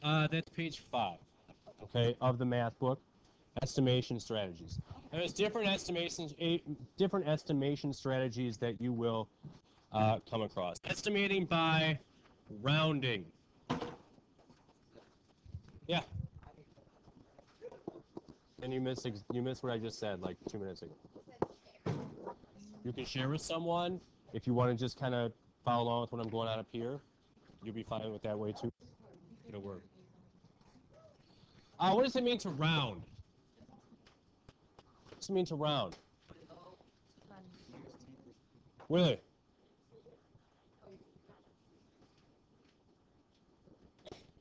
That's page 5, okay, of the math book, estimation strategies. There's different estimation strategies that you will come across. Estimating by rounding. Yeah. And you missed what I just said like 2 minutes ago. You can share with someone if you want to just kind of follow along with what I'm going on up here. You'll be fine with that way too. It'll work. What does it mean to round? What does it mean to round? Really?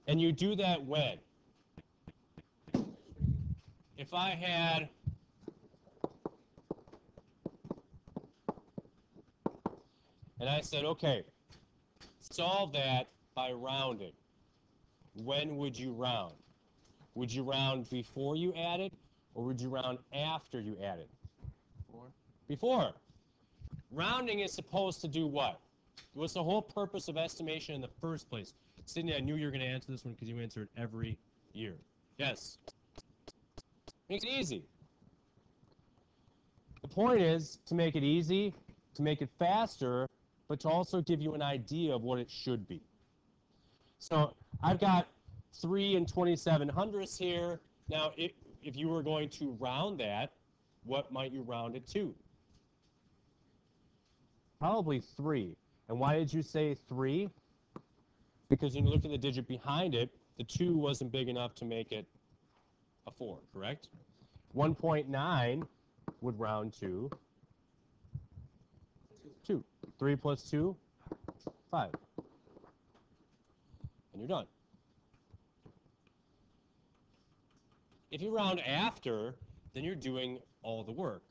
And you do that when? If I had and I said, okay, solve that by rounding. When would you round? Would you round before you added, or would you round after you added? Before. Rounding is supposed to do what? What's the whole purpose of estimation in the first place? Sydney, I knew you were going to answer this one because you answer it every year. Yes. Makes it easy. The point is to make it easy, to make it faster, but to also give you an idea of what it should be. So I've got 3 and 27/100ths here. Now, if you were going to round that, what might you round it to? Probably 3. And why did you say 3? Because when you looked at the digit behind it, the 2 wasn't big enough to make it a 4, correct? 1.9 would round to 2. 3 plus 2, 5. And you're done. If you round after, then you're doing all the work.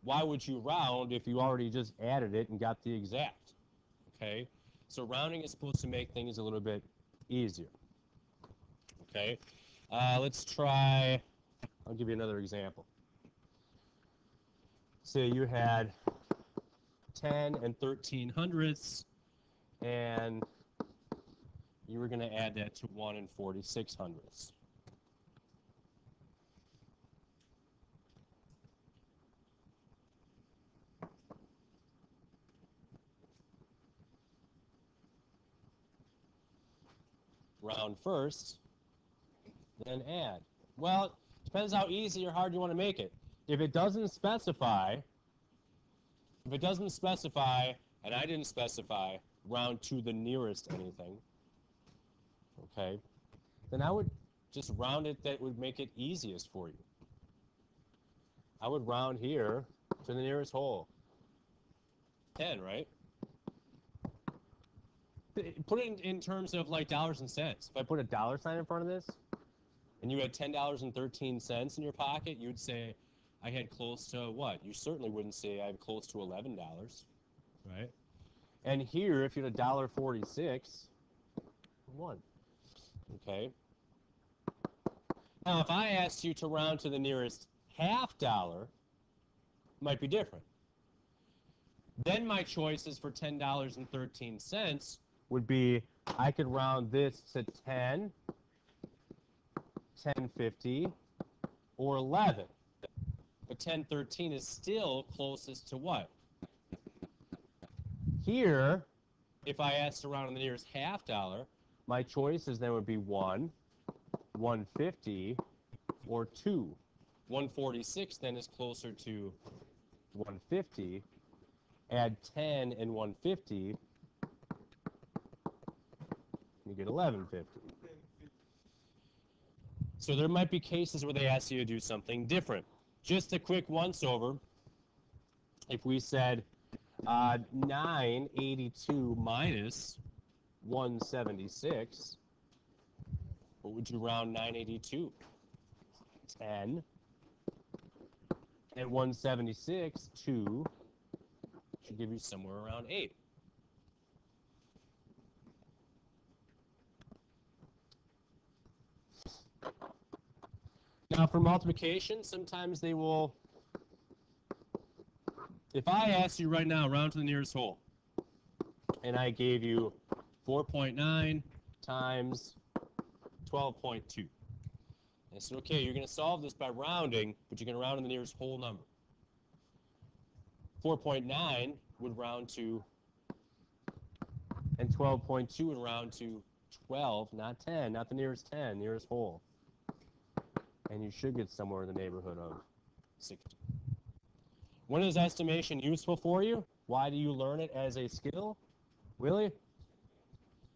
Why would you round if you already just added it and got the exact? Okay? So rounding is supposed to make things a little bit easier. Okay? Let's try, I'll give you another example. Say you had 10 and 13/100ths, and you were going to add that to 1 and 46/100ths. Round first, then add. Well, depends how easy or hard you want to make it. If it doesn't specify, and I didn't specify, round to the nearest anything, okay, then I would just round it that would make it easiest for you. I would round here to the nearest whole. 10, right? Put it in terms of like dollars and cents. If I put a dollar sign in front of this, and you had $10.13 in your pocket, you'd say, I had close to what? You certainly wouldn't say I have close to $11, right? And here, if you had $1.46, 1. Okay. Now, if I asked you to round to the nearest half dollar, might be different. Then my choices for $10.13 would be I could round this to 10, 10.50, or 11. But 10.13 is still closest to what? Here, if I asked to round to the nearest half dollar, my choices then would be 1, 1.50, or 2. 1.46 then is closer to 1.50. Add 10 and 1.50, you get 11.50. So there might be cases where they ask you to do something different. Just a quick once-over. If we said 982 minus 176, what would you round 982? 10. And 176, 2, should give you somewhere around 8. Now for multiplication, sometimes they will, if I asked you right now, round to the nearest whole, and I gave you 4.9 times 12.2. I said, okay, you're going to solve this by rounding, but you're going to round in the nearest whole number. 4.9 would round to, and 12.2 would round to 12, not 10, not the nearest 10, nearest whole. And you should get somewhere in the neighborhood of 60. When is estimation useful for you? Why do you learn it as a skill? Really?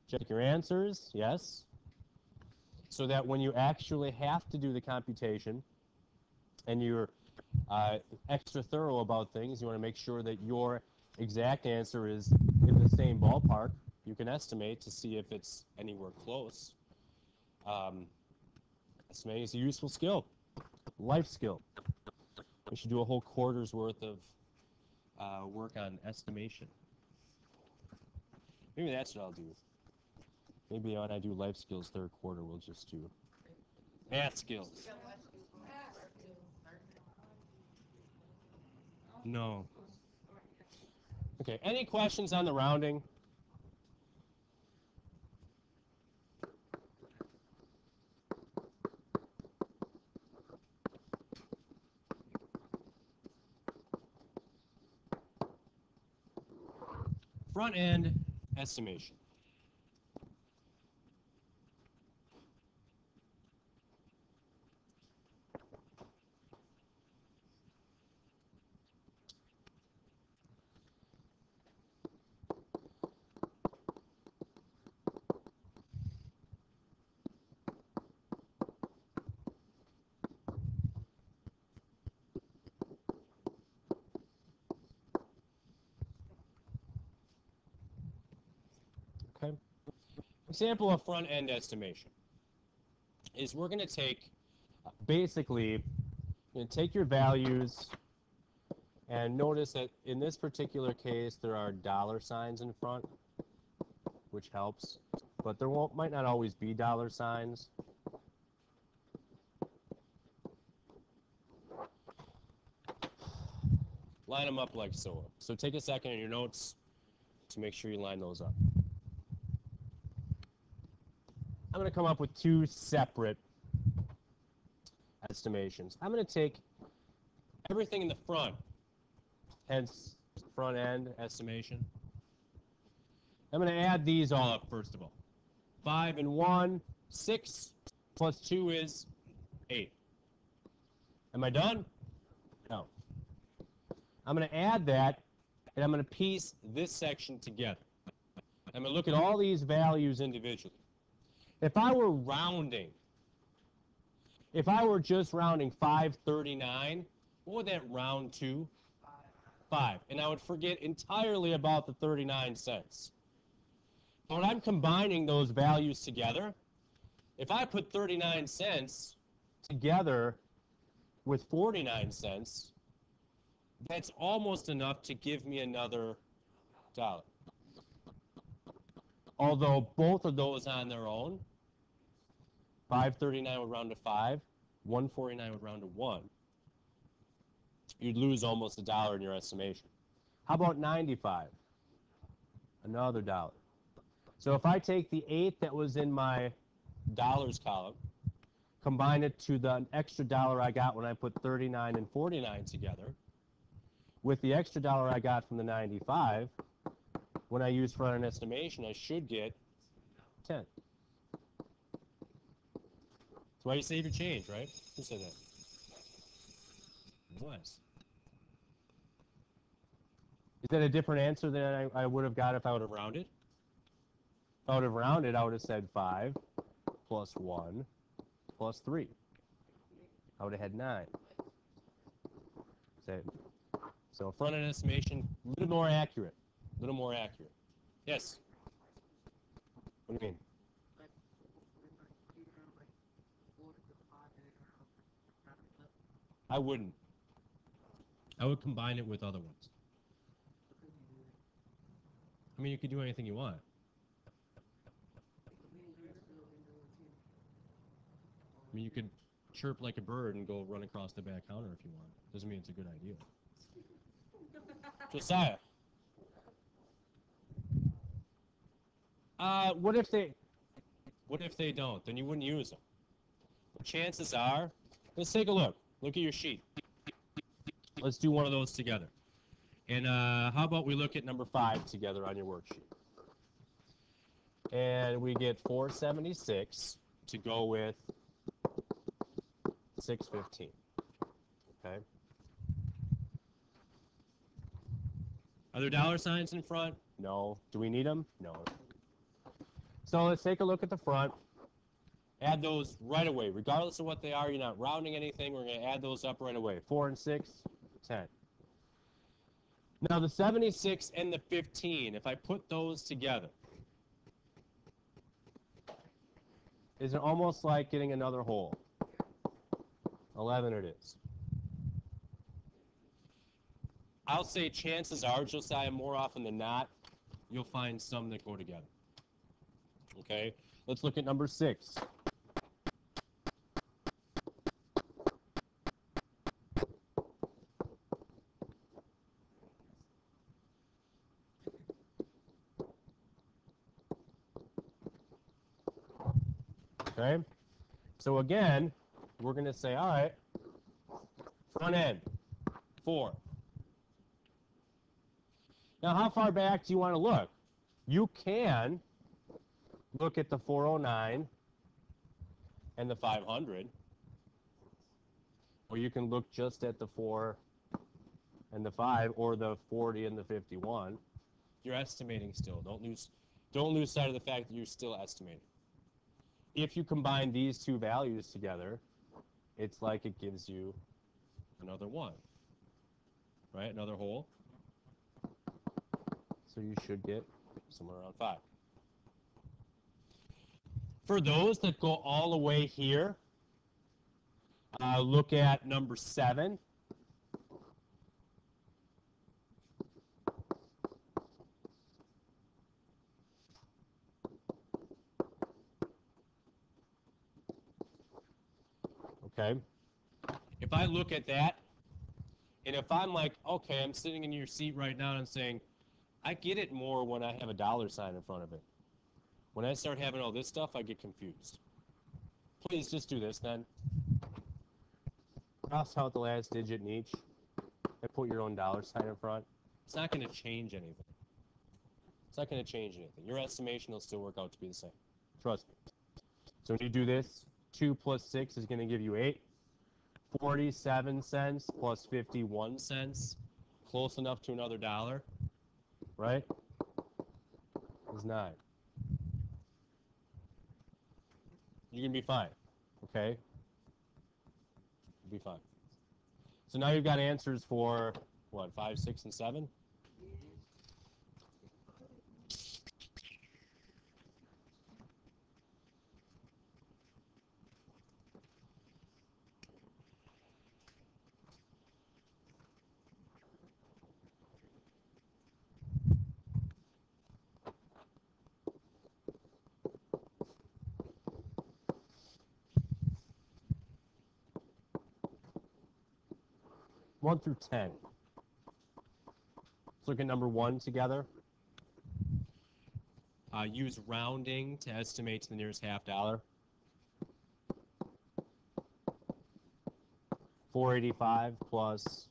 Check your answers, yes. So that when you actually have to do the computation and you're extra thorough about things, you want to make sure that your exact answer is in the same ballpark. You can estimate to see if it's anywhere close. Estimating is a useful skill, life skill. We should do a whole quarter's worth of work on estimation. Maybe that's what I'll do. Maybe when I do life skills third quarter, we'll just do math skills. No. Okay, any questions on the rounding? Front end estimation. Okay. Example of front end estimation is we're going to take, basically, you're going to take your values and notice that in this particular case there are dollar signs in front, which helps, but there might not always be dollar signs. Line them up like so. So take a second in your notes to make sure you line those up. I'm going to come up with two separate estimations. I'm going to take everything in the front, hence front end estimation. I'm going to add these all up first of all. 5 and 1, 6, plus 2 is 8. Am I done? No. I'm going to add that, and I'm going to piece this section together. I'm going to look at all these values individually. If I were rounding, if I were just rounding 539, what would that round to? 5. And I would forget entirely about the 39 cents. But when I'm combining those values together, if I put 39 cents together with 49 cents, that's almost enough to give me another dollar. Although both of those on their own, 539 would round to 5, 149 would round to 1. You'd lose almost $1 in your estimation. How about 95? Another dollar. So if I take the 8 that was in my dollars column, combine it to the extra dollar I got when I put 39 and 49 together, with the extra dollar I got from the 95, when I use front end estimation, I should get 10. That's why you save your change, right? Who said that? It was. Is that a different answer than I would have got if I would have rounded? If I would have rounded, I would have said 5 plus 1 plus 3. I would have had 9. So front end estimation, a little more accurate. A little more accurate. Yes? What do you mean? I wouldn't. I would combine it with other ones. I mean, you could do anything you want. I mean, you could chirp like a bird and go run across the back counter if you want. Doesn't mean it's a good idea. Josiah. What if they... What if they don't? Then you wouldn't use them. But chances are, let's take a look. Look at your sheet. Let's do one of those together. And how about we look at number 5 together on your worksheet? And we get 476 to go with 615. Okay. Are there dollar signs in front? No. Do we need them? No. So let's take a look at the front. Add those right away. Regardless of what they are, you're not rounding anything. We're going to add those up right away. 4 and 6, 10. Now the 76 and the 15, if I put those together, is it almost like getting another whole? 11 it is. I'll say chances are, Josiah, more often than not, you'll find some that go together. Okay, let's look at number 6. Okay, so again, we're going to say, all right, front end, 4. Now, how far back do you want to look? You can look at the 409 and the 500, or you can look just at the 4 and the 5, or the 40 and the 51. You're estimating still. Don't lose sight of the fact that you're still estimating. If you combine these two values together, it's like it gives you another 1, right? Another whole. So you should get somewhere around 5. For those that go all the way here, look at number 7. Okay. If I look at that, and if I'm like, okay, I'm sitting in your seat right now and I'm saying, I get it more when I have a dollar sign in front of it. When I start having all this stuff, I get confused. Please just do this then. Cross out the last digit in each and put your own dollar sign in front. It's not going to change anything. It's not going to change anything. Your estimation will still work out to be the same. Trust me. So when you do this, 2 plus 6 is going to give you 8. 47 cents plus 51 cents, close enough to another dollar, right? Is 9. You're going to be fine, okay? You'll be fine. So now you've got answers for, what, 5, 6, and 7? One through 10. Let's look at number 1 together. Use rounding to estimate to the nearest half dollar. 485 plus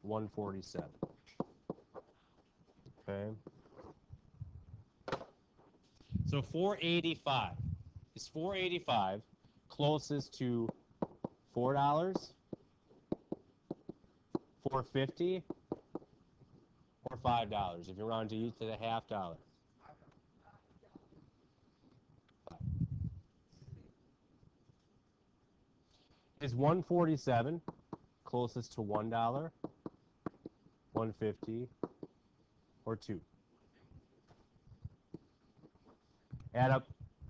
147. Okay. So 485. Is 485 closest to $4, 450, or $5 if you round to each to the half dollar? Is 147 closest to $1, 150, or 2? Add up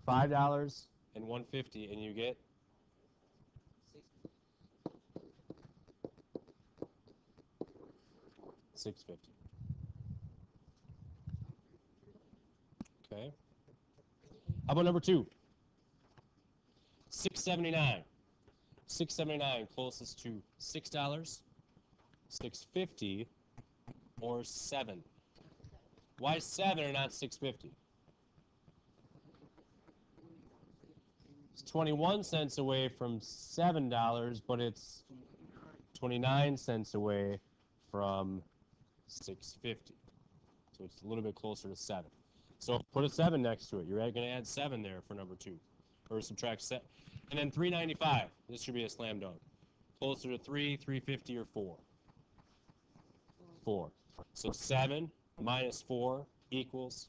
$5 and 150 and you get 650. Okay. How about number 2? 679. 679 closest to $6, 650, or 7. Why 7 or not 650? 21 cents away from $7, but it's 29 cents away from $6.50. So it's a little bit closer to 7. So put a 7 next to it. You're going to add 7 there for number 2. Or subtract 7. And then $3.95. This should be a slam dunk. Closer to 3, $3.50, or 4? 4. So 7 minus 4 equals